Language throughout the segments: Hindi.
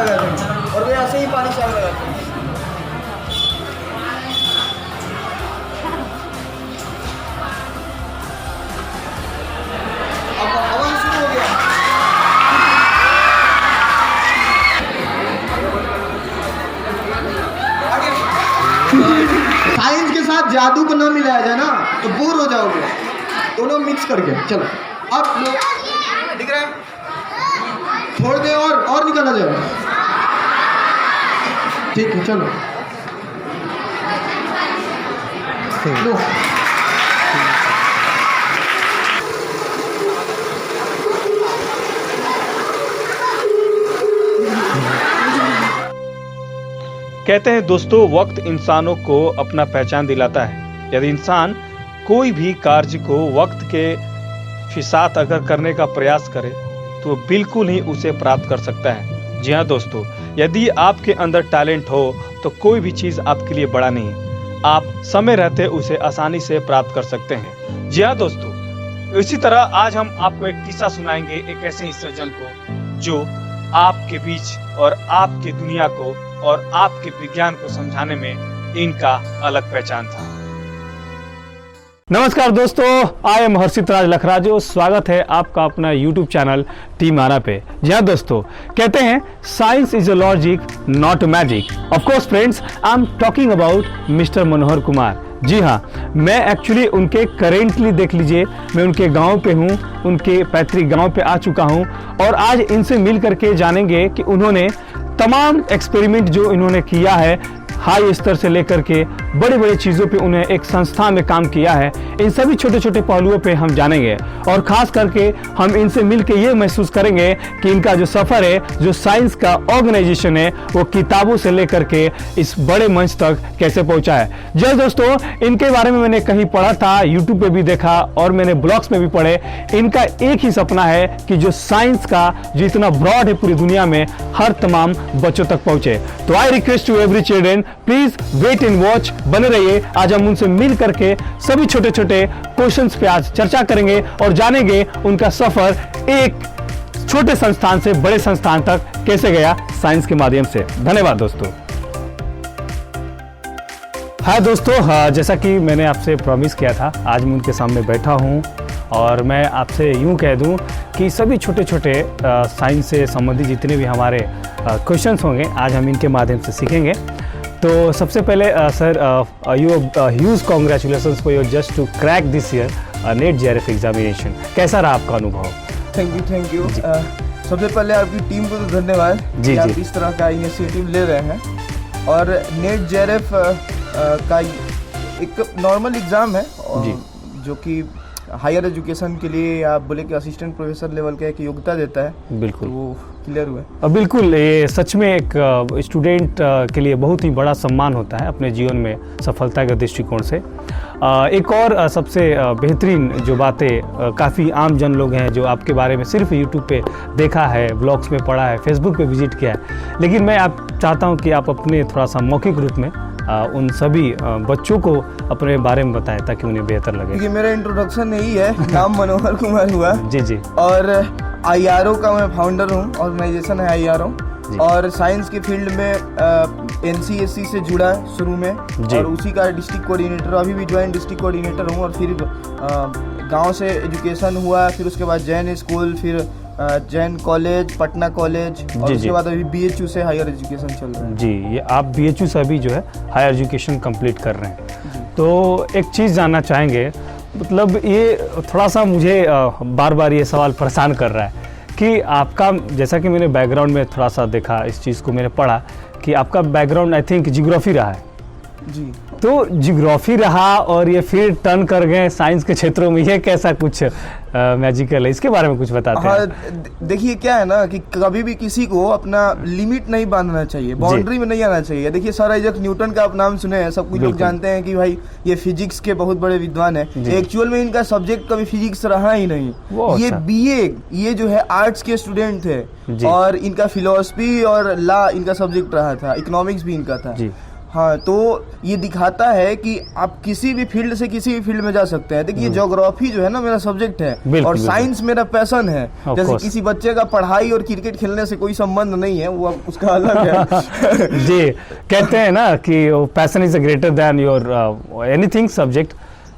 लगा देंगे और वे ऐसे ही पानी से आग लगाते हैं। अब हवन शुरू हो गया। साइंस के साथ जादू को ना मिलाया जाए ना तो बोर हो जाओगे, दोनों मिक्स करके। चलो अब लोग दिख रहा है, छोड़ दे और निकला जाए। ठीक है चलो लो। कहते हैं दोस्तों, वक्त इंसानों को अपना पहचान दिलाता है। यदि इंसान कोई भी कार्य को वक्त के साथ अगर करने का प्रयास करे तो बिल्कुल ही उसे प्राप्त कर सकता है। जी हाँ दोस्तों, यदि आपके अंदर टैलेंट हो तो कोई भी चीज आपके लिए बड़ा नहीं, आप समय रहते उसे आसानी से प्राप्त कर सकते हैं। जी हाँ दोस्तों, इसी तरह आज हम आपको एक किस्सा सुनाएंगे एक ऐसे ही सज्जन को जो आपके बीच और आपकी दुनिया को और आपके विज्ञान को समझाने में इनका अलग पहचान था। नमस्कार दोस्तों, आई एम हर्षित राज लखराजो। स्वागत है आपका अपना YouTube चैनल टीम आना पे। जी हाँ दोस्तों, कहते हैं science is a logic not magic. Of course friends, I am talking about mister Manohar Kumar. जी हाँ, मैं एक्चुअली उनके करेंटली देख लीजिए, मैं उनके गांव पे हूँ, उनके पैतृक गांव पे आ चुका हूँ और आज इनसे मिल करके जानेंगे कि उन्होंने तमाम एक्सपेरिमेंट जो इन्होंने किया है, हाई स्तर से लेकर के बड़ी बड़ी चीज़ों पे उन्हें एक संस्था में काम किया है, इन सभी छोटे छोटे पहलुओं पे हम जानेंगे और ख़ास करके हम इनसे मिलके ये महसूस करेंगे कि इनका जो सफ़र है, जो साइंस का ऑर्गेनाइजेशन है, वो किताबों से लेकर के इस बड़े मंच तक कैसे पहुंचा है। जी दोस्तों, इनके बारे में मैंने कहीं पढ़ा था, यूट्यूब पे भी देखा और मैंने ब्लॉग्स में भी पढ़े। इनका एक ही सपना है कि जो साइंस का जो इतना ब्रॉड है पूरी दुनिया में, हर तमाम बच्चों तक पहुंचे। तो I request to every children, please wait and watch, बने रहिए। आज हम उनसे मिल करके सभी छोटे छोटे क्वेश्चंस पे आज चर्चा करेंगे और जानेंगे उनका सफर एक छोटे संस्थान से बड़े संस्थान तक कैसे गया साइंस के माध्यम से। धन्यवाद दोस्तों। हाय दोस्तों, जैसा कि मैंने आपसे प्रॉमिस किया था, आज मैं उनके सामने बैठा हूं और मैं आपसे यूं कह दूं कि सभी छोटे छोटे साइंस से संबंधित जितने भी हमारे क्वेश्चंस होंगे आज हम इनके माध्यम से सीखेंगे। तो सबसे पहले sir, you huge congratulations for your just to crack this year NET JRF examination. कैसा रहा आपका अनुभव? Thank you. सबसे पहले आपकी टीम को तो धन्यवाद कि आप इस तरह का इनिशिएटिव ले रहे हैं। और नेट जेआरएफ का एक नॉर्मल एग्ज़ाम है जो कि हायर एजुकेशन के लिए या बोले कि असिस्टेंट प्रोफेसर लेवल का एक योग्यता देता है। बिल्कुल, तो वो क्लियर हुआ। बिल्कुल, ये सच में एक स्टूडेंट के लिए बहुत ही बड़ा सम्मान होता है अपने जीवन में सफलता के दृष्टिकोण से। एक और सबसे बेहतरीन जो बातें, काफ़ी आम जन लोग हैं जो आपके बारे में सिर्फ यूट्यूब पे देखा है, ब्लॉग्स में पढ़ा है, फेसबुक पे विजिट किया है, लेकिन मैं आप चाहता हूँ कि आप अपने थोड़ा सा मौखिक रूप में उन सभी बच्चों को अपने बारे में बताएं ताकि उन्हें बेहतर लगे। क्योंकि मेरा इंट्रोडक्शन यही है, नाम मनोहर कुमार हुआ। जी। और IRO का मैं फाउंडर हूँ, ऑर्गेनाइजेशन है IRO, और साइंस के फील्ड में NCSC से जुड़ा शुरू में और उसी का डिस्ट्रिक्ट कोऑर्डिनेटर, अभी भी ज्वाइंट डिस्ट्रिक्ट कोऑर्डिनेटर हूँ। और फिर गांव से एजुकेशन हुआ, फिर उसके बाद जैन स्कूल, फिर जैन कॉलेज, पटना कॉलेज, और उसके बाद अभी BHU से हायर एजुकेशन चल रहा है। जी, ये आप BHU से अभी जो है हायर एजुकेशन कंप्लीट कर रहे हैं। तो एक चीज़ जानना चाहेंगे, मतलब ये थोड़ा सा मुझे बार बार ये सवाल परेशान कर रहा है कि आपका, जैसा कि मैंने बैकग्राउंड में थोड़ा सा देखा, इस चीज़ को मैंने पढ़ा कि आपका बैकग्राउंड आई थिंक जियोग्राफी रहा है। जी, तो जियोग्राफी रहा और ये फिर टर्न कर गए साइंस के क्षेत्रों में, ये कैसा कुछ मैजिकल है, इसके बारे में कुछ बताते हैं। देखिए क्या है ना कि कभी भी किसी को अपना लिमिट नहीं बांधना चाहिए, बाउंड्री में नहीं आना चाहिए। देखिए सर आइजैक न्यूटन का आप नाम सुने हैं, सब कुछ लोग जानते हैं कि भाई ये फिजिक्स के बहुत बड़े विद्वान है। एक्चुअल में इनका सब्जेक्ट कभी फिजिक्स रहा ही नहीं। ये BA, ये जो है आर्ट्स के स्टूडेंट थे और इनका फिलोसफी और लॉ इनका सब्जेक्ट रहा था, इकोनॉमिक्स भी इनका था। हाँ, तो ये दिखाता है कि आप किसी भी फील्ड से किसी भी फील्ड में जा सकते हैं। देखिए ज्योग्राफी जो है ना मेरा सब्जेक्ट है और साइंस मेरा पैशन है। जैसे किसी बच्चे का पढ़ाई और क्रिकेट खेलने से कोई संबंध नहीं है, वो उसका अलग है। जी, कहते हैं ना कि passion is greater than your anything subject,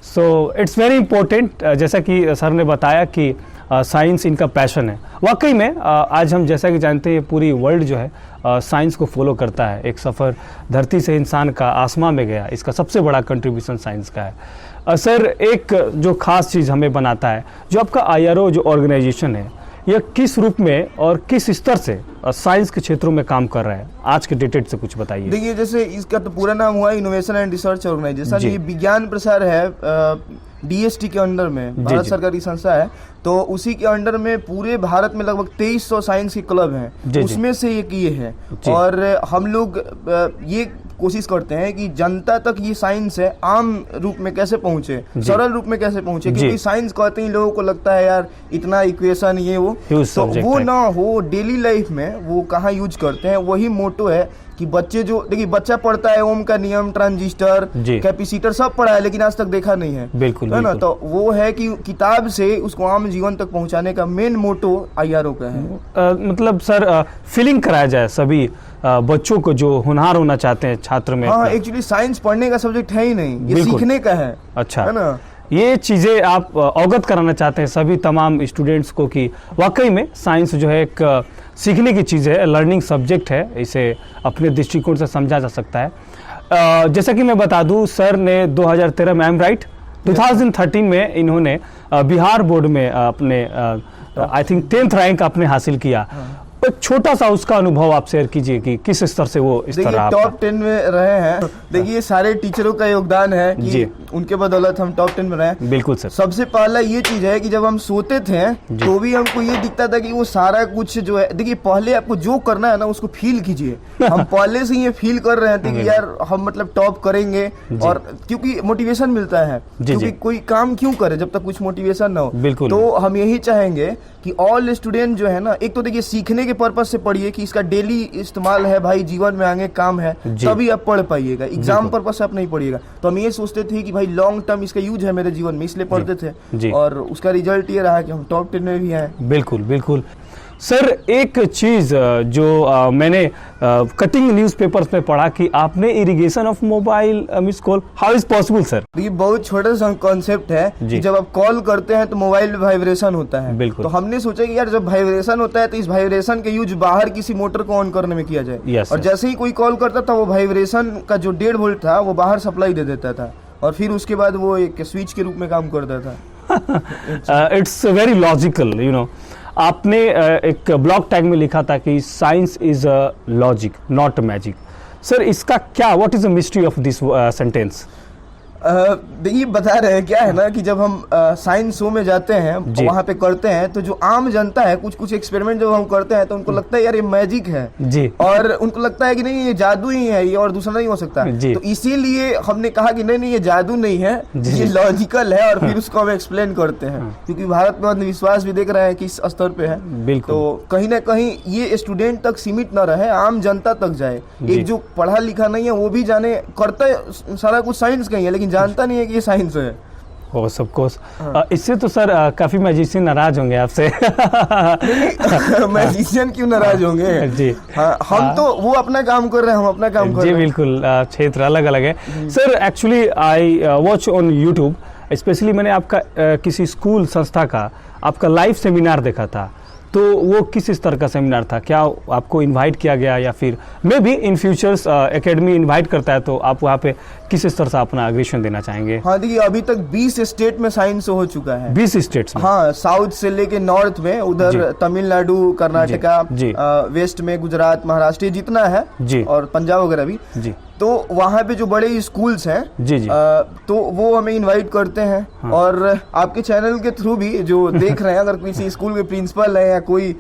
so it's very important. जैसा कि सर ने बताया कि साइंस इनका पैशन है। वाकई में आज हम जैसा कि जानते हैं पूरी वर्ल्ड जो है साइंस को फॉलो करता है। एक सफ़र धरती से इंसान का आसमां में गया, इसका सबसे बड़ा कंट्रीब्यूशन साइंस का है। सर, एक जो खास चीज़ हमें बनाता है, जो आपका IRO जो ऑर्गेनाइजेशन है, यह किस रूप में और किस स्तर से साइंस के क्षेत्रों में काम कर रहा है, आज के डेटेड से कुछ बताइए। देखिए, जैसे इसका तो पूरा नाम हुआ इनोवेशन एंड रिसर्च ऑर्गेनाइजेशन। ये विज्ञान प्रसार है, DST के अंडर में, भारत सरकार की संस्था है। तो उसी के अंडर में पूरे भारत में लगभग 2300 साइंस के क्लब हैं, उसमें से एक ये है। और हम लोग ये कोशिश करते हैं कि जनता तक ये साइंस है आम रूप में कैसे पहुंचे, सरल रूप में कैसे पहुंचे। क्योंकि साइंस कहते ही लोगों को लगता है यार इतना इक्वेशन ये वो, तो वो ना हो, डेली लाइफ में वो कहाँ यूज करते हैं। वही मोटो है कि बच्चे जो, देखिए बच्चा पढ़ता है ओम का नियम, ट्रांजिस्टर, कैपेसिटर सब पढ़ा है, लेकिन आज तक देखा नहीं है। बिल्कुल, है ना। तो वो है कि किताब से उसको आम जीवन तक पहुंचाने का मेन मोटो IRO का है। मतलब सर, फीलिंग कराया जाए सभी बच्चों को जो होनहार होना चाहते हैं छात्र में। हाँ, एक्चुअली साइंस पढ़ने का सब्जेक्ट है ही नहीं, ये सीखने का है। अच्छा, है ना। ये चीज़ें आप अवगत कराना चाहते हैं सभी तमाम स्टूडेंट्स को कि वाकई में साइंस जो है एक सीखने की चीज़ है, लर्निंग सब्जेक्ट है, इसे अपने दृष्टिकोण से समझा जा सकता है। जैसा कि मैं बता दूं, सर ने 2013 में, आई एम राइट, 2013 में इन्होंने बिहार बोर्ड में अपने आई थिंक 10th रैंक आपने हासिल किया। एक छोटा सा उसका अनुभव आप शेयर कीजिए कि किस स्तर से वो इस तरह टॉप 10 में रहे हैं। देखिए, सारे टीचरों का योगदान है कि उनके बदौलत हम टॉप 10 में रहे। बिल्कुल सर। सबसे पहला ये चीज है कि जब हम सोते थे तो भी हमको ये दिखता था कि वो सारा कुछ जो है, देखिए पहले आपको जो करना है ना उसको फील कीजिए। हम पहले से ये फील कर रहे थे कि यार हम मतलब टॉप करेंगे, और क्योंकि मोटिवेशन मिलता है, क्योंकि कोई काम क्यों करे जब तक कुछ मोटिवेशन ना हो। तो हम यही चाहेंगे कि ऑल स्टूडेंट जो है ना, एक तो देखिए सीखने के पर्पस से पढ़िए कि इसका डेली इस्तेमाल है भाई, जीवन में आगे काम है, तभी आप पढ़ पाइएगा। एग्जाम पर्पस से आप नहीं पढ़िएगा। तो हम ये सोचते थे कि भाई लॉन्ग टर्म इसका यूज है मेरे जीवन में, इसलिए पढ़ते थे, और उसका रिजल्ट ये रहा कि हम टॉप 10 में भी हैं। बिल्कुल बिल्कुल सर। एक चीज़ जो मैंने कटिंग न्यूज़पेपर्स में पढ़ा कि आपने irrigation of mobile miss call, how is possible sir? ये बहुत छोटा सा कॉन्सेप्ट है कि जब आप कॉल करते हैं तो मोबाइल में वाइब्रेशन होता है। बिल्कुल। तो हमने सोचा कि यार जब वाइब्रेशन होता है तो इस वाइब्रेशन के यूज बाहर किसी मोटर को ऑन करने में किया जाए। और जैसे ही कोई कॉल करता था वो वाइब्रेशन का जो 1.5 वोल्ट था वो बाहर सप्लाई दे देता था, और फिर उसके बाद वो एक स्विच के रूप में काम करता था। It's very logical, you know. आपने एक ब्लॉग टैग में लिखा था कि science is a logic not magic. Sir, इसका क्या, what is the mystery of this sentence? देखिए बता रहे हैं, क्या है ना कि जब हम साइंस शो में जाते हैं वहाँ पे करते हैं तो जो आम जनता है, कुछ एक्सपेरिमेंट जब हम करते हैं तो उनको लगता है यार ये मैजिक है जी, और उनको लगता है कि नहीं ये जादू ही है, ये और दूसरा नहीं हो सकता। तो इसीलिए हमने कहा कि नहीं ये जादू नहीं है, ये लॉजिकल है, और फिर उसको हम एक्सप्लेन करते हैं। क्योंकि भारत में अंधविश्वास भी देख रहे हैं किस स्तर पे है। तो कहीं ना कहीं ये स्टूडेंट तक सीमित न रहे, आम जनता तक जाए। एक जो पढ़ा लिखा नहीं है वो भी जाने, करता सारा कुछ साइंस का ही है लेकिन जानता नहीं है कि ये साइंस है। हो सबको। इससे तो सर काफी मैजिशियन नाराज होंगे आपसे। मैजिशियन क्यों नाराज होंगे जी? हाँ, हम तो वो अपना काम कर रहे हैं, हम अपना काम कर रहे हैं। जी बिल्कुल, क्षेत्र अलग अलग है। Sir, actually I watch on YouTube, specially मैंने आपका किसी स्कूल संस्था का आपका लाइव सेमिनार देखा था। तो वो किस स्तर का सेमिनार था? क्या आपको इनवाइट किया गया, या फिर may be in futures academy invite करता है तो आप वहाँ पे किस स्तर से अपना अग्रेशन देना चाहेंगे? हाँ देखिए, अभी तक 20 स्टेट में साइंस हो चुका है। 20 स्टेट्स में? हाँ, साउथ से लेके नॉर्थ में, उधर तमिलनाडु, कर्नाटका, वेस्ट में गुजरात, महाराष्ट्र, जितना है जी, और पंजाब वगैरह भी जी। तो वहाँ पे जो बड़े स्कूल्स हैं जी जी, तो वो हमें इनवाइट करते हैं। हाँ। और आपके चैनल के थ्रू भी जो देख रहे हैं, अगर किसी स्कूल के प्रिंसिपल है या कोई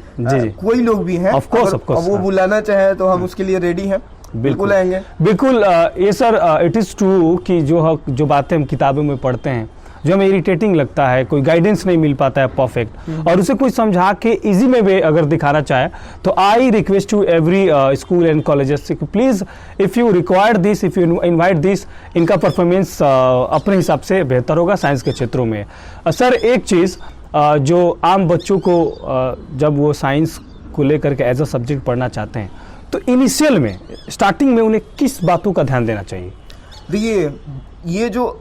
लोग भी हैं, ऑफ कोर्स वो बुलाना चाहे तो हम उसके लिए रेडी हैं, बिल्कुल आएंगे। बिल्कुल। ये सर, इट इज ट्रू कि जो बातें हम किताबों में पढ़ते हैं, जो हमें इरिटेटिंग लगता है, कोई गाइडेंस नहीं मिल पाता है परफेक्ट, और उसे कोई समझा के इजी में भी अगर दिखाना चाहे तो I request to every school and colleges please if you require this, if you invite this, इनका परफॉर्मेंस अपने हिसाब से बेहतर होगा साइंस के क्षेत्रों में। सर एक चीज़ जो आम बच्चों को जब वो साइंस को लेकर के एज अ सब्जेक्ट पढ़ना चाहते हैं तो इनिशियल में स्टार्टिंग में उन्हें किस बातों का ध्यान देना चाहिए? देखिए ये जो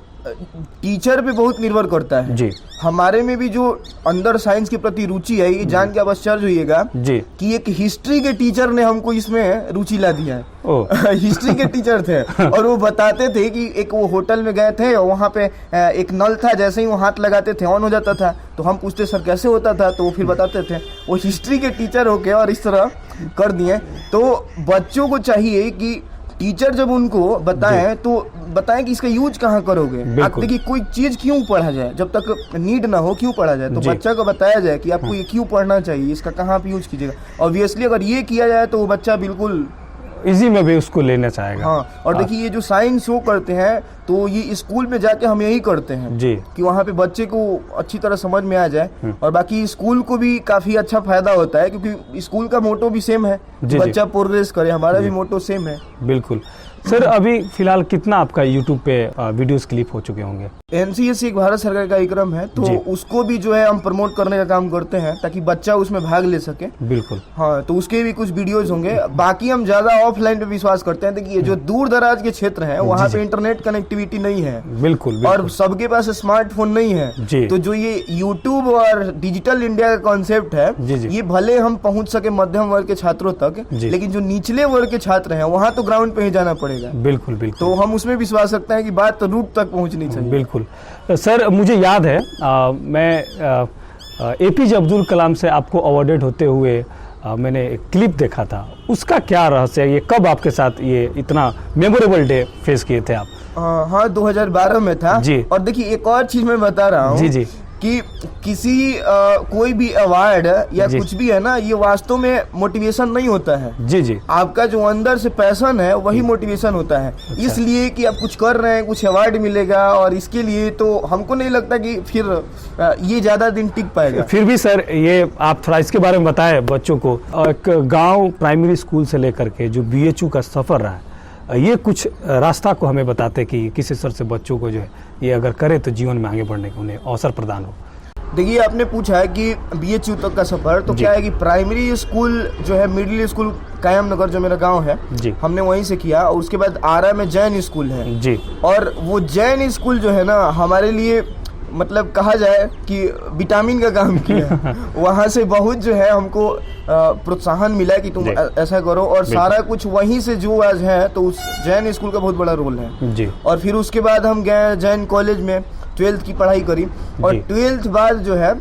टीचर पे बहुत निर्भर करता है जी। हमारे में भी जो अंदर साइंस के प्रति रुचि है, ये जान के आप आश्चर्य होइएगा जी कि एक हिस्ट्री के टीचर ने हमको इसमें रुचि ला दिया है। हिस्ट्री के टीचर थे और वो बताते थे कि एक वो होटल में गए थे और वहाँ पे एक नल था, जैसे ही वो हाथ लगाते थे ऑन हो जाता था, तो हम पूछते सर कैसे होता था, तो वो फिर बताते थे। वो हिस्ट्री के टीचर होके और इस तरह कर दिए। तो बच्चों को चाहिए कि टीचर जब उनको बताएं तो बताएं कि इसका यूज कहाँ करोगे। आप देखिए कोई चीज क्यों पढ़ा जाए, जब तक नीड ना हो क्यों पढ़ा जाए, तो बच्चा को बताया जाए कि आपको ये क्यों पढ़ना चाहिए, इसका कहाँ पे यूज कीजिएगा। ऑब्वियसली अगर ये किया जाए तो वो बच्चा बिल्कुल इजी में भी उसको लेना चाहेगा। हाँ, और देखिए ये जो साइंस शो करते हैं तो ये स्कूल में जाके हम यही करते हैं जी कि वहाँ पे बच्चे को अच्छी तरह समझ में आ जाए, और बाकी स्कूल को भी काफी अच्छा फायदा होता है क्योंकि स्कूल का मोटो भी सेम है, बच्चा प्रोग्रेस करे, हमारा भी मोटो सेम है। बिल्कुल। सर अभी फिलहाल कितना आपका यूट्यूब पे वीडियोस क्लिप हो चुके होंगे? NCSC एक भारत सरकार का कार्यक्रम है, तो उसको भी जो है हम प्रमोट करने का काम करते हैं ताकि बच्चा उसमें भाग ले सके। बिल्कुल। हाँ, तो उसके भी कुछ वीडियोस होंगे। बाकी हम ज्यादा ऑफलाइन पे विश्वास करते हैं। देखिए जो दूर दराज के क्षेत्र हैं वहाँ पे इंटरनेट कनेक्टिविटी नहीं है, बिल्कुल, और सबके पास स्मार्टफोन नहीं है, तो जो ये यूट्यूब और डिजिटल इंडिया का कॉन्सेप्ट है, ये भले हम पहुँच सके मध्यम वर्ग के छात्रों तक, लेकिन जो निचले वर्ग के छात्र हैं वहाँ तो ग्राउंड पे ही जाना पड़ेगा। बिल्कुल बिल्कुल। तो हम उसमें विश्वास रखते हैं कि बात तो रूट तक पहुंचनी चाहिए। बिल्कुल। सर मुझे याद है मैं APJ अब्दुल कलाम से आपको अवॉर्डेड होते हुए मैंने एक क्लिप देखा था, उसका क्या रहस्य है? ये कब आपके साथ ये इतना मेमोरेबल डे फेस किए थे आप? हाँ 2012 में था जी। और देखिए एक और चीज मैं बता रहा हूँ जी कि किसी कोई भी अवार्ड या कुछ भी है ना, ये वास्तव में मोटिवेशन नहीं होता है जी। आपका जो अंदर से पैशन है वही मोटिवेशन होता है। अच्छा। इसलिए कि आप कुछ कर रहे हैं, कुछ अवार्ड मिलेगा, और इसके लिए तो हमको नहीं लगता कि फिर ये ज्यादा दिन टिक पाएगा। फिर भी सर ये आप थोड़ा इसके बारे में बताएं बच्चों को। एक गाँव प्राइमरी स्कूल से लेकर के जो BHU का सफर रहा है, ये कुछ रास्ता को हमें बताते कि किस स्तर से बच्चों को जो है ये अगर करे तो जीवन में आगे बढ़ने का उन्हें अवसर प्रदान हो। देखिए आपने पूछा है कि BHU तक का सफर, तो क्या है कि प्राइमरी स्कूल जो है, मिडिल स्कूल कायम नगर जो मेरा गांव है जी, हमने वहीं से किया, और उसके बाद आरा में जैन स्कूल है जी। और वो जैन स्कूल जो है ना हमारे लिए मतलब कहा जाए कि विटामिन का काम किया। वहाँ से बहुत जो है हमको प्रोत्साहन मिला कि तुम ऐसा करो, और सारा कुछ वहीं से जो आज है, तो उस जैन स्कूल का बहुत बड़ा रोल है जी। और फिर उसके बाद हम गए जैन कॉलेज में 12th की पढ़ाई करी, और 12th बाद जो है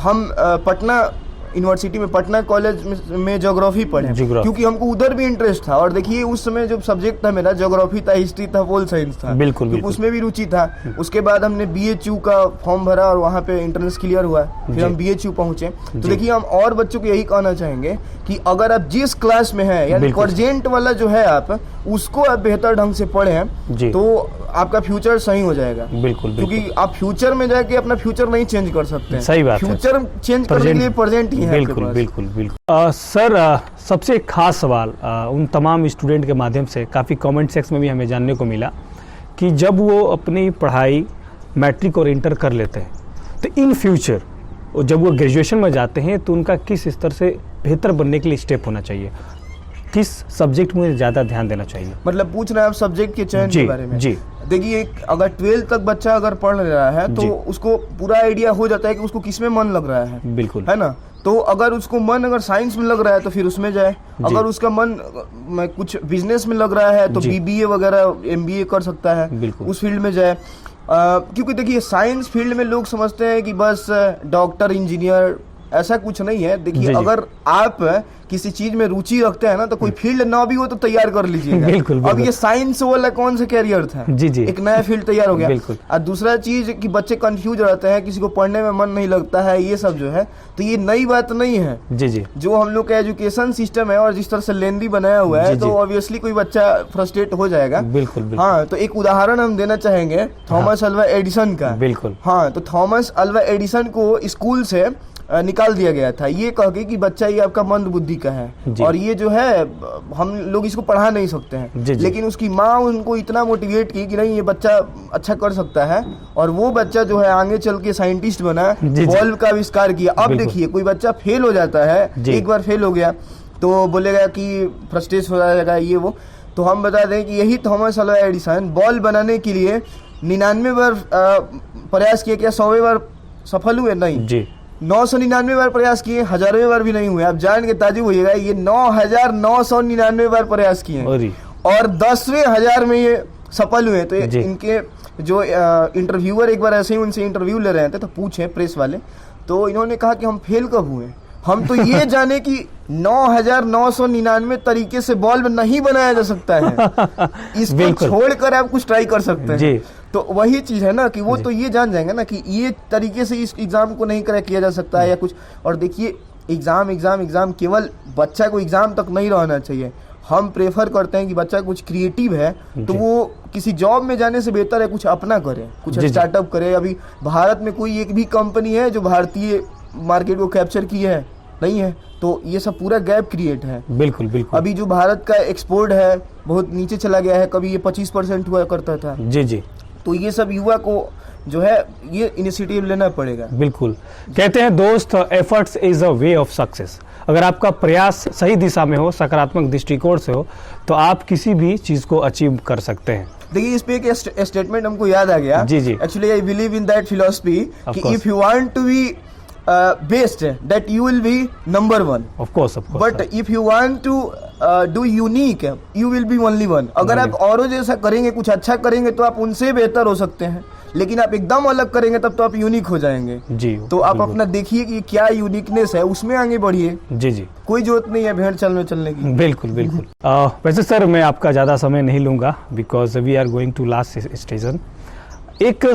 हम पटना यूनिवर्सिटी में, पटना कॉलेज में ज्योग्राफी पढ़े, क्योंकि हमको उधर भी इंटरेस्ट था। और देखिए उस समय जो सब्जेक्ट था मेरा, ज्योग्राफी था, हिस्ट्री था, पोल साइंस था, बिल्कुल उसमें भी रुचि था। उसके बाद हमने BHU का फॉर्म भरा और वहाँ पे एंट्रेंस क्लियर हुआ, फिर हम BHU पहुंचे। तो देखिए हम और बच्चों को यही कहना चाहेंगे कि अगर आप जिस क्लास में है, यानी कर्जेंट वाला जो है, आप उसको आप बेहतर ढंग से पढ़े तो आपका फ्यूचर सही हो जाएगा। बिल्कुल, क्योंकि आप फ्यूचर में जाके अपना फ्यूचर नहीं चेंज कर सकते। सही बात है। फ्यूचर चेंज करने के लिए प्रेजेंट ही है। बिल्कुल बिल्कुल बिल्कुल। सर सबसे खास सवाल उन तमाम स्टूडेंट के माध्यम से काफ़ी कमेंट सेक्शन में भी हमें जानने को मिला कि जब वो अपनी पढ़ाई मैट्रिक और इंटर कर लेते हैं तो इन फ्यूचर जब वो ग्रेजुएशन में जाते हैं तो उनका किस स्तर से बेहतर बनने के लिए स्टेप होना चाहिए, किस सब्जेक्ट में ज़्यादा ध्यान देना चाहिए? मतलब पूछ रहे हैं आप सब्जेक्ट के चयन के बारे में? जी। देखिए अगर 12th तक बच्चा अगर पढ़ रहा है तो उसको पूरा आइडिया हो जाता है कि उसको किस में मन लग रहा है। बिल्कुल, है ना। तो अगर उसको मन अगर साइंस में लग रहा है तो फिर उसमें जाए, अगर उसका मन कुछ बिजनेस में लग रहा है तो BBA वगैरह MBA कर सकता है, उस फील्ड में जाए। क्योंकि देखिए साइंस फील्ड में लोग समझते हैं कि बस डॉक्टर, इंजीनियर, ऐसा कुछ नहीं है। जी, देखिए जी। अगर आप किसी चीज में रुचि रखते हैं ना तो कोई फील्ड ना भी हो तो तैयार कर लीजिएगा। बिल्कुल, अब बिल्कुल। ये साइंस वाला कौन सा कैरियर था, जी, जी। एक नया फील्ड तैयार हो गया। बिल्कुल। और दूसरा चीज कि बच्चे कंफ्यूज रहते हैं, किसी को पढ़ने में मन नहीं लगता है, ये सब जो है तो ये नई बात नहीं है। जी जी जो हम लोग का एजुकेशन सिस्टम है और जिस तरह से लेंदी बनाया हुआ है जी, तो जी। ऑब्वियसली कोई बच्चा फ्रस्ट्रेट हो जाएगा। बिल्कुल बिल्कुल हाँ, तो एक उदाहरण हम देना चाहेंगे थॉमस अल्वा एडिसन का। बिल्कुल। हाँ, तो थॉमस अल्वा एडिसन को स्कूल से निकाल दिया गया था ये कह के कि बच्चा ये आपका मंद बुद्धि का है जी। और ये जो है हम लोग इसको पढ़ा नहीं सकते हैं। जी, जी। लेकिन उसकी माँ उनको इतना मोटिवेट की कि नहीं ये बच्चा अच्छा कर सकता है और वो बच्चा जो है आगे चल के साइंटिस्ट बना, जी, जी। बल्ब का आविष्कार किया। अब बिल्कुल। देखिए कोई बच्चा फेल हो जाता है, जी। एक बार फेल हो गया तो बोलेगा कि फ्रस्ट्रेट हो जाएगा ये वो। तो हम बता दें कि यही थॉमस अल्वा एडिसन बल्ब बनाने के लिए 99 बार प्रयास किए, क्या 100वें बार सफल हुए? नहीं जी 999 बार प्रयास किए, 1000वें बार भी नहीं हुए। आप जान के ताजुब होइएगा, ये 9999 बार प्रयास किए अरे। और 10वें हजार में ये सफल हुए। तो जी। इनके जो इंटरव्यूअर एक बार ऐसे ही उनसे इंटरव्यू ले रहे थे तो पूछे प्रेस वाले, तो इन्होंने कहा कि हम फेल कब हुए, हम तो ये जाने कि 9999 तरीके से बल्ब नहीं बनाया जा सकता है, इसको बिल्कुल। छोड़कर आप कुछ ट्राई कर सकते हैं। जी। तो वही चीज है ना कि वो तो ये जान जाएंगे ना कि ये तरीके से इस एग्जाम को नहीं क्रैक किया जा सकता है या कुछ। और देखिए एग्जाम एग्जाम एग्जाम केवल बच्चा को एग्जाम तक नहीं रहना चाहिए। हम प्रेफर करते हैं कि बच्चा कुछ क्रिएटिव है तो जी। वो किसी जॉब में जाने से बेहतर है कुछ अपना करे, कुछ जी, जी। स्टार्टअप करे। अभी भारत में कोई एक भी कंपनी है जो भारतीय मार्केट को कैप्चर की है? नहीं है। तो ये सब पूरा गैप क्रिएट है। बिल्कुल बिल्कुल। अभी जो भारत का एक्सपोर्ट है बहुत नीचे चला गया है, कभी ये 25% हुआ करता था। जी जी तो ये सब युवा को जो है ये इनिशिएटिव लेना पड़ेगा। बिल्कुल। कहते हैं दोस्त, efforts is a way of success. अगर आपका प्रयास सही दिशा में हो, सकारात्मक दृष्टिकोण से हो, तो आप किसी भी चीज को अचीव कर सकते हैं। देखिए इस पे एक स्टेटमेंट हमको याद आ गया। जी, जी। Actually I believe in that philosophy Of कि course. If you want to be best that you will be number 1, of course but if you want to do unique you will be only 1। अगर आप औरों जैसा करेंगे, कुछ अच्छा करेंगे तो आप उनसे बेहतर हो सकते हैं, लेकिन आप एकदम अलग करेंगे तब तो आप यूनिक हो जाएंगे। जी। तो आप बिल्कुल। अपना देखिए कि क्या यूनिकनेस है, उसमें आगे बढ़िए। जी जी कोई जरूरत नहीं है भेड़ चाल में चलने की। बिल्कुल बिल्कुल। वैसे सर मैं आपका ज़्यादा समय नहीं लूँगा because we are going to last station. एक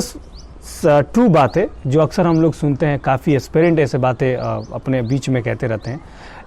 ट्रू बात है जो अक्सर हम लोग सुनते हैं, काफ़ी एस्पिरेंट ऐसे बातें अपने बीच में कहते रहते हैं।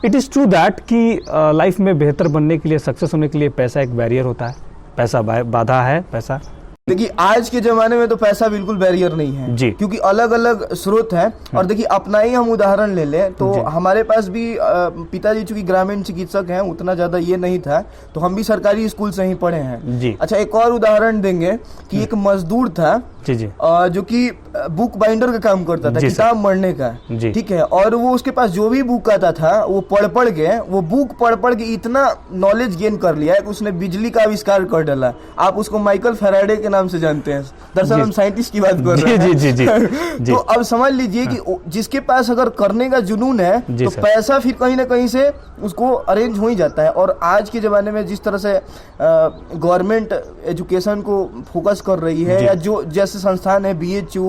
इट इज़ ट्रू दैट कि लाइफ में बेहतर बनने के लिए, सक्सेस होने के लिए पैसा एक बैरियर होता है, पैसा बाधा है पैसा। देखिए आज के जमाने में तो पैसा बिल्कुल बैरियर नहीं है जी। क्योंकि अलग अलग स्रोत हैं। और देखिए अपना ही हम उदाहरण ले लें तो जी। हमारे पास भी पिताजी चूंकि ग्रामीण चिकित्सक हैं, उतना ज्यादा ये नहीं था, तो हम भी सरकारी स्कूल से ही पढ़े हैं। जी। अच्छा एक और उदाहरण देंगे कि एक मजदूर था जी जी जो कि बुक बाइंडर का काम करता था, जी सर। किताब मढ़ने का। जी। ठीक है, और वो उसके पास जो भी बुक आता था वो पढ़ के, वो बुक पढ़ के इतना नॉलेज गेन कर लिया है कि उसने बिजली का आविष्कार कर डाला। आप उसको माइकल फैराडे के नाम से जानते हैं। दरअसल जी। हम साइंटिस्ट की बात कर रहे हैं। जी जी जी जी। तो अब समझ लीजिए कि जिसके पास अगर करने का जुनून है जी तो सर। पैसा फिर कहीं ना कहीं से उसको अरेंज हो ही जाता है। और आज के ज़माने में जिस तरह से गवर्नमेंट एजुकेशन को फोकस कर रही है जी। या जो जैसे संस्थान है BHU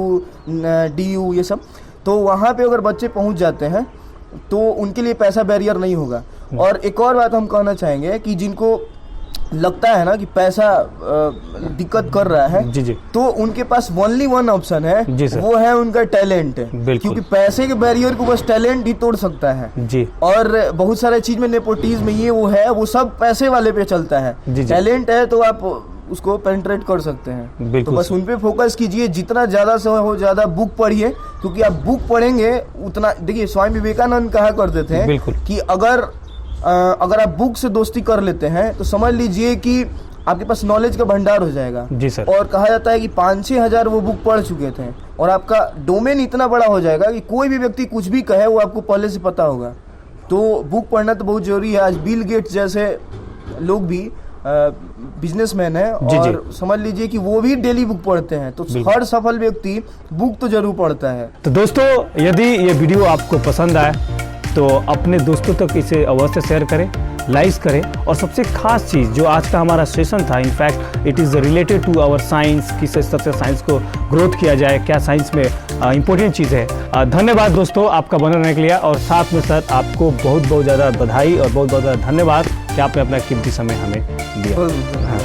DU ये सब, तो वहाँ पे अगर बच्चे पहुँच जाते हैं तो उनके लिए पैसा बैरियर नहीं होगा। और एक और बात हम कहना चाहेंगे कि जिनको लगता है ना कि पैसा दिक्कत कर रहा है, जी जी तो उनके पास ओनली वन ऑप्शन जी है, सर। वो है उनका टैलेंट। बिल्कुल। क्योंकि पैसे के बैरियर को बस टैलेंट ही तोड़ सकता है। जी और बहुत सारे चीज में नेपोटिज्म ये वो है, वो सब पैसे वाले पे चलता है। जी, जी। टैलेंट है तो आप उसको पेनिट्रेट कर सकते हैं। तो बिल्कुल बस सर। उन पे फोकस कीजिए, जितना ज्यादा से हो ज्यादा बुक पढ़िए, क्योंकि आप बुक पढ़ेंगे उतना। देखिए स्वामी विवेकानंद कहा करते थे बिल्कुल। कि अगर आप बुक से दोस्ती कर लेते हैं तो समझ लीजिए कि आपके पास नॉलेज का भंडार हो जाएगा। जी सर। और कहा जाता है कि 5-6 हजार वो बुक पढ़ चुके थे और आपका डोमेन इतना बड़ा हो जाएगा कि कोई भी व्यक्ति कुछ भी कहे वो आपको पहले से पता होगा। तो बुक पढ़ना तो बहुत जरूरी है। आज बिल गेट्स जैसे लोग भी बिजनेसमैन है जी, जी। और समझ लीजिए कि वो भी डेली बुक पढ़ते हैं। तो बिल्कुल। हर सफल व्यक्ति बुक तो जरूर पढ़ता है। तो दोस्तों यदि ये वीडियो आपको पसंद आए तो अपने दोस्तों तक इसे अवश्य शेयर करें, लाइक करें। और सबसे खास चीज़ जो आज का हमारा सेशन था, in fact it is related to our science, किस तरह से साइंस को ग्रोथ किया जाए, क्या साइंस में इंपॉर्टेंट चीज़ है। धन्यवाद दोस्तों आपका बने रहने के लिए, और साथ में साथ आपको बहुत बहुत ज़्यादा बधाई और बहुत बहुत ज़्यादा धन्यवाद कि आपने अपना कीमती समय हमें दिया। बहुत- हाँ।